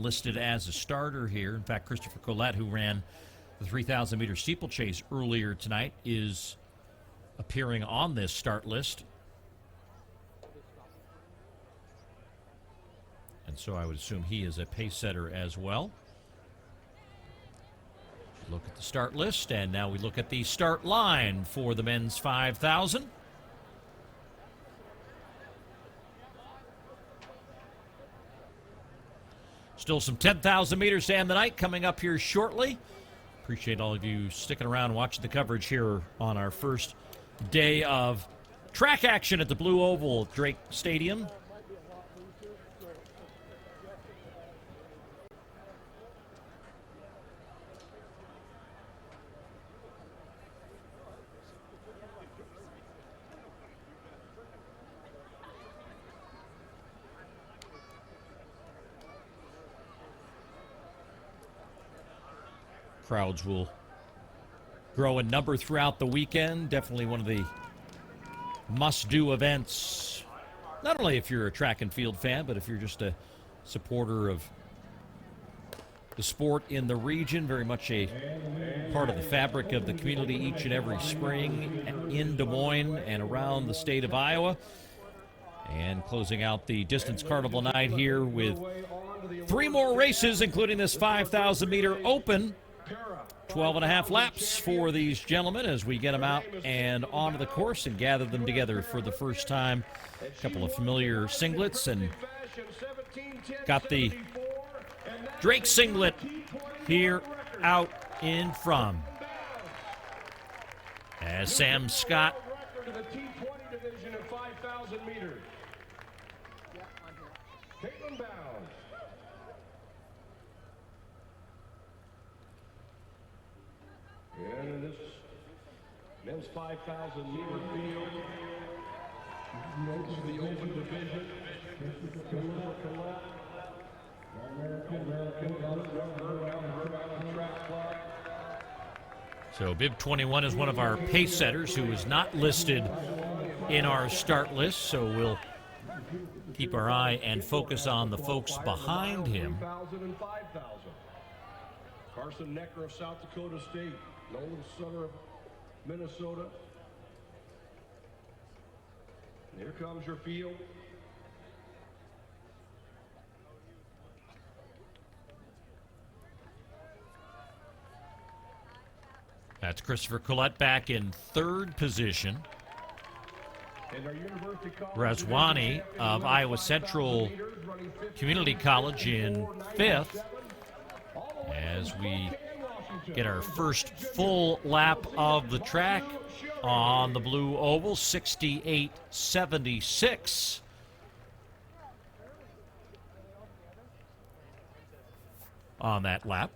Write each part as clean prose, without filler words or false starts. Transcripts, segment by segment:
listed as a starter here. In fact, Christopher Collette, who ran the 3,000-meter steeplechase earlier tonight, is appearing on this start list. And so I would assume he is a pace setter as well. Look at the start list, and now we look at the start line for the men's 5,000. Still some 10,000 meters to end the night coming up here shortly. Appreciate all of you sticking around watching the coverage here on our first day of track action at the Blue Oval at Drake Stadium. Crowds will grow in number throughout the weekend. Definitely one of the must-do events, not only if you're a track and field fan, but if you're just a supporter of the sport in the region. Very much a part of the fabric of the community each and every spring in Des Moines and around the state of Iowa. And closing out the Distance Carnival night here with 3 more races, including this 5,000-meter open. 12 and a half laps for these gentlemen as we get them out and onto the course and gather them together for the first time. A couple of familiar singlets, and got the Drake singlet here out in front. As Sam Scott in this men's 5,000 meter field, this is the open division. So Bib 21 is one of our pace setters who is not listed in our start list, so we'll keep our eye and focus on the folks behind him. Carson Necker of South Dakota State, Nolan Sutter of Minnesota. And here comes your field. That's Christopher Collette back in 3rd position. Razwani of Iowa Central Community College in 5th. As we get our first full lap of the track on the Blue Oval, 68.76 on that lap.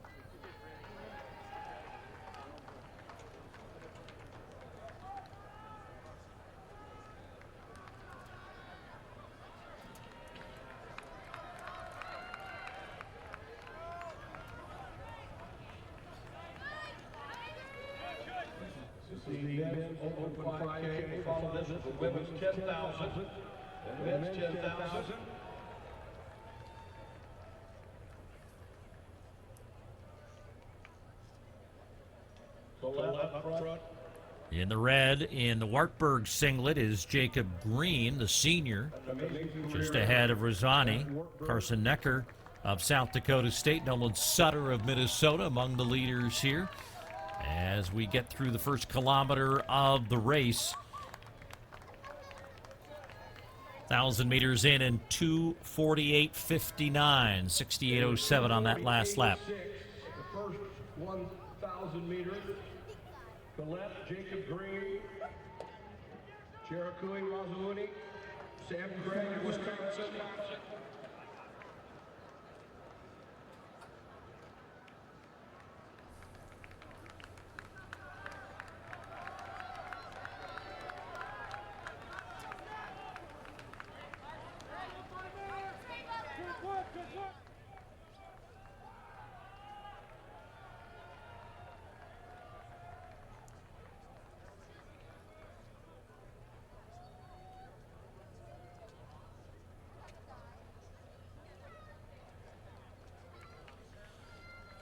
Open 5K, follow this with the women's 10,000, and men's 10,000. Collette up front. In the red, in the Wartburg singlet, is Jacob Green, the senior, just ahead of Razani. Carson Necker of South Dakota State, Nolan Sutter of Minnesota among the leaders here. As we get through the first kilometer of the race, 1,000 meters in 2:48.59, 68.07 on that last lap. The first 1,000 meters. Collette, Jacob Green, Cherokee Razawuni, Sam Craig of Wisconsin.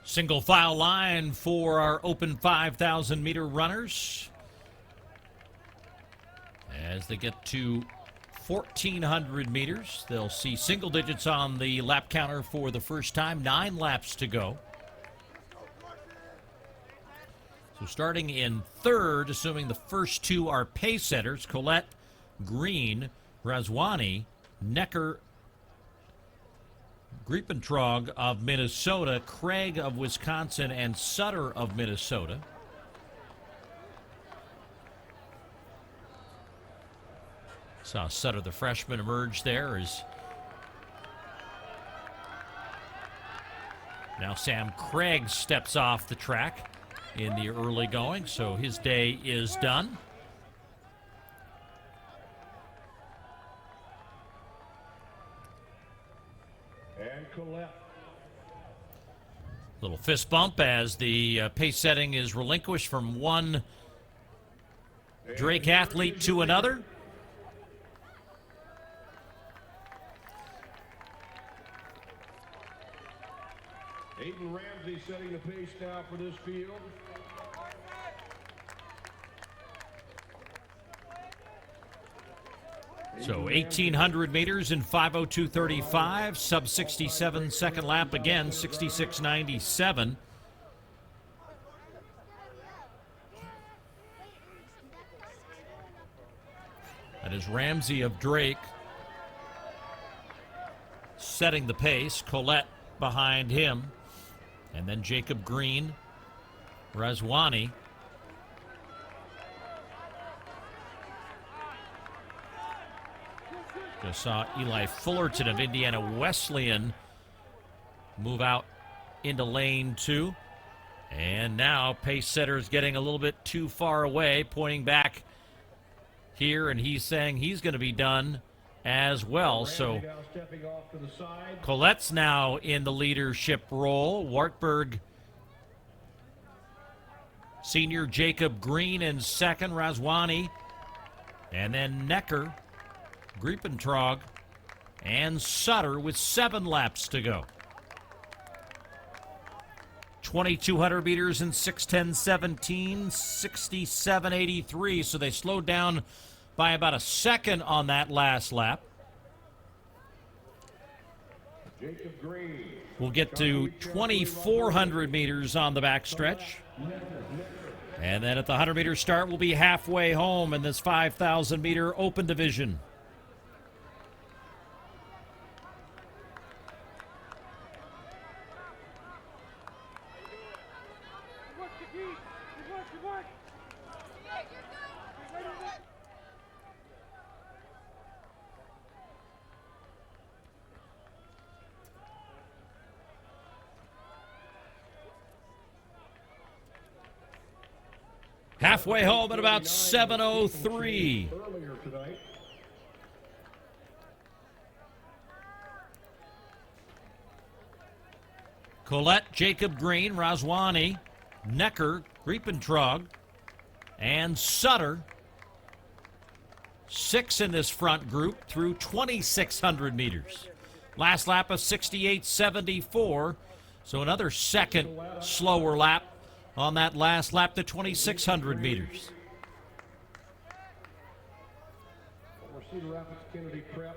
Single file line for our open 5,000 meter runners. As they get to 1,400 meters, they'll see single digits on the lap counter for the first time. 9 laps to go. So starting in third, assuming the first 2 are pace setters, Collette, Green, Razwani, Necker, Griepentrog of Minnesota, Craig of Wisconsin, and Sutter of Minnesota. Saw Sutter, the freshman, emerge there as now Sam Craig steps off the track in the early going, so his day is done. And Collette. Little fist bump as the pace setting is relinquished from one Drake athlete to another. Aiden Ramsey setting the pace now for this field. So 1,800 meters in 5:02:35, sub 67 second lap again, 66:97. That is Ramsey of Drake setting the pace. Collette behind him. And then Jacob Green, Razwani. Just saw Eli Fullerton of Indiana Wesleyan move out into lane 2. And now pace setter's getting a little bit too far away, pointing back here, and he's saying he's going to be done as well. So Collette's now in the leadership role. Wartburg, senior Jacob Green in second, Razwani, and then Necker, Griepentrog, and Sutter with 7 laps to go. 2,200 meters in 6:10:17, 67:83. So they slowed down by about a second on that last lap. Jacob Green. We'll get to 2,400 meters on the backstretch. And then at the 100-meter start, we'll be halfway home in this 5,000-meter open division. Halfway home at about 7:03. Earlier tonight. Collette, Jacob Green, Razwani, Necker, Griepentrog, and Sutter. 6 in this front group through 2,600 meters. Last lap of 68:74. So another second slower lap on that last lap to 2,600 meters. Former Cedar Rapids Kennedy Prep.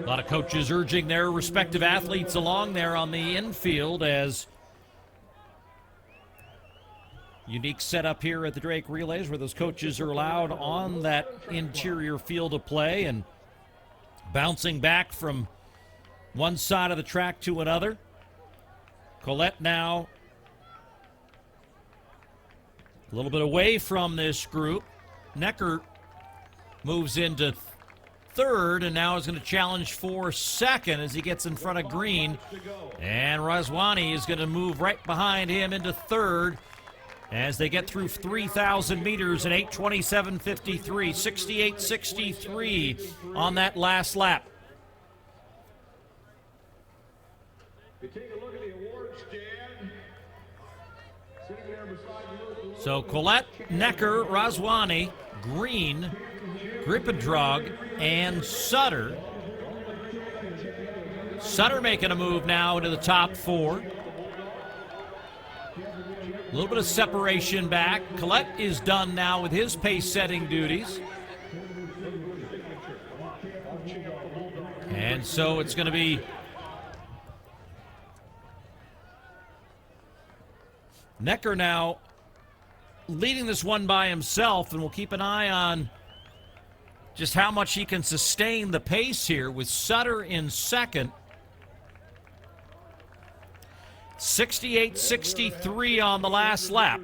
A lot of coaches urging their respective athletes along there on the infield as unique setup here at the Drake Relays where those coaches are allowed on that interior field of play and bouncing back from one side of the track to another. Collette now a little bit away from this group. Necker moves into third and now is going to challenge for second as he gets in front of Green. And Razwani is going to move right behind him into third as they get through 3,000 meters in 8:27:53, 68:63 on that last lap. You take a look at the award stand. So Collette, Necker, Razwani, Green, Grippedrag, and Sutter. Sutter making a move now into the top 4. A little bit of separation back. Collette is done now with his pace-setting duties. And so it's going to be Necker now leading this one by himself, and we'll keep an eye on just how much he can sustain the pace here with Sutter in second. 68-63 on the last lap.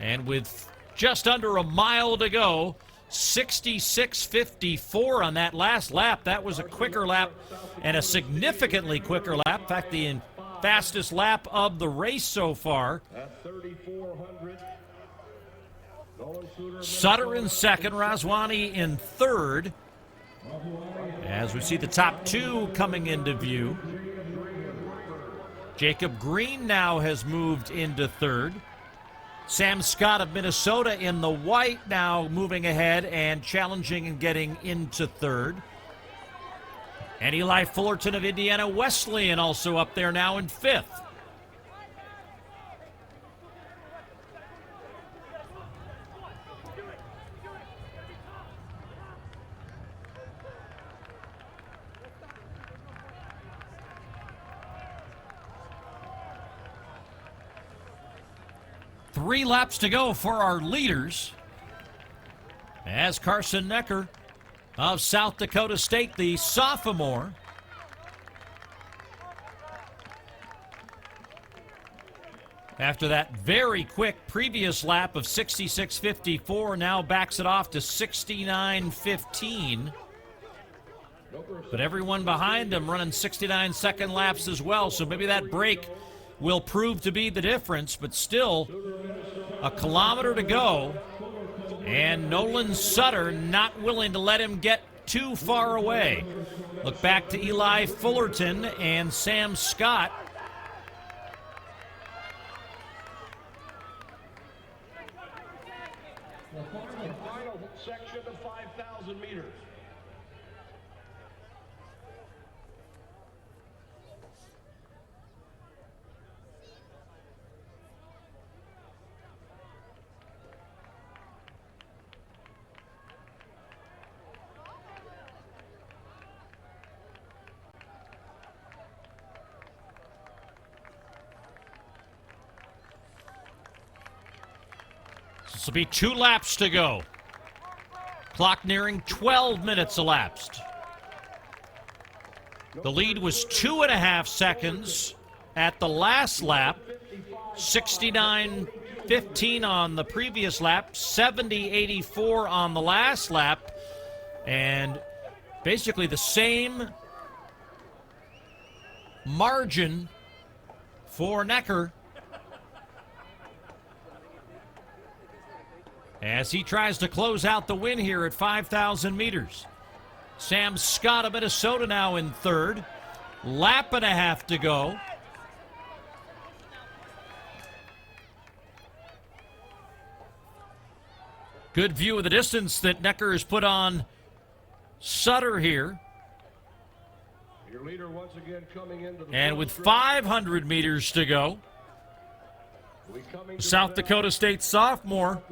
And with just under a mile to go, 66-54 on that last lap. That was a quicker lap and a significantly quicker lap. In fact, the fastest lap of the race so far. Sutter in second, Razwani in third. As we see the top 2 coming into view. Jacob Green now has moved into third. Sam Scott of Minnesota in the white now moving ahead and challenging and getting into third. And Eli Fullerton of Indiana Wesleyan also up there now in fifth. Three laps to go for our leaders as Carson Necker of South Dakota State, the sophomore, after that very quick previous lap of 66.54, now backs it off to 69.15. But everyone behind him running 69-second laps as well, so maybe that break will prove to be the difference, but still a kilometer to go, and Nolan Sutter not willing to let him get too far away. Look back to Eli Fullerton and Sam Scott. The final section of 5,000 meters. This will be 2 laps to go. Clock nearing 12 minutes elapsed. The lead was 2.5 seconds at the last lap. 69.15 on the previous lap. 70.84 on the last lap. And basically the same margin for Necker as he tries to close out the win here at 5,000 meters. Sam Scott of Minnesota now in third. Lap and a half to go. Good view of the distance that Necker has put on Sutter here. Your leader once again coming into the And with 500 meters to go, South Dakota State sophomore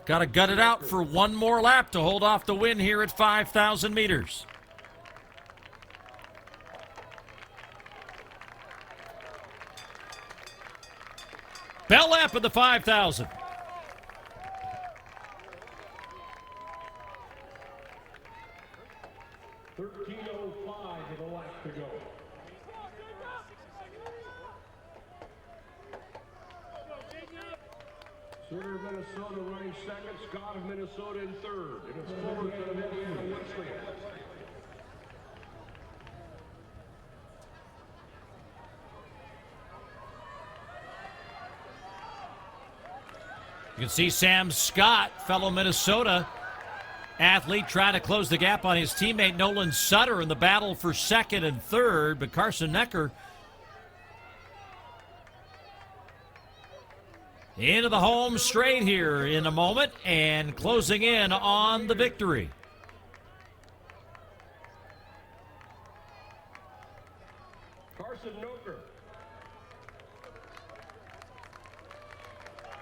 got to gut it out for one more lap to hold off the win here at 5,000 meters. Bell lap of the 5,000. Sutter of Minnesota running second, Scott of Minnesota in third. And it's Fullerton of Indiana Wesleyan. You can see Sam Scott, fellow Minnesota, athlete trying to close the gap on his teammate Nolan Sutter in the battle for second and third, but Carson Necker into the home straight here in a moment and closing in on the victory. Carson Noker.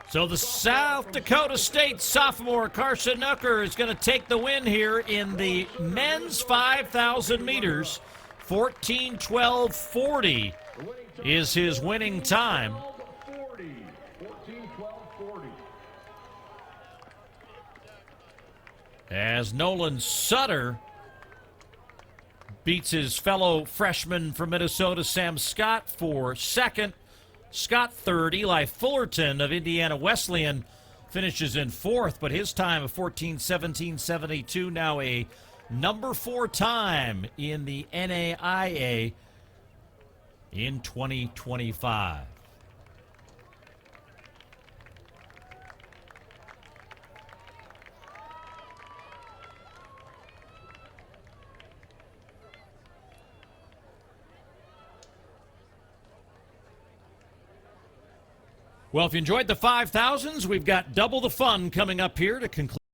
So the South Dakota State sophomore Carson Necker is going to take the win here in the men's 5,000 meters. 14:12:40 is his winning time. 14:12:40. As Nolan Sutter beats his fellow freshman from Minnesota, Sam Scott, for second. Scott third. Eli Fullerton of Indiana Wesleyan finishes in fourth, but his time of 14:17:72, now a number 4 time in the NAIA in 2025. Well, if you enjoyed the 5,000s, we've got double the fun coming up here to conclude.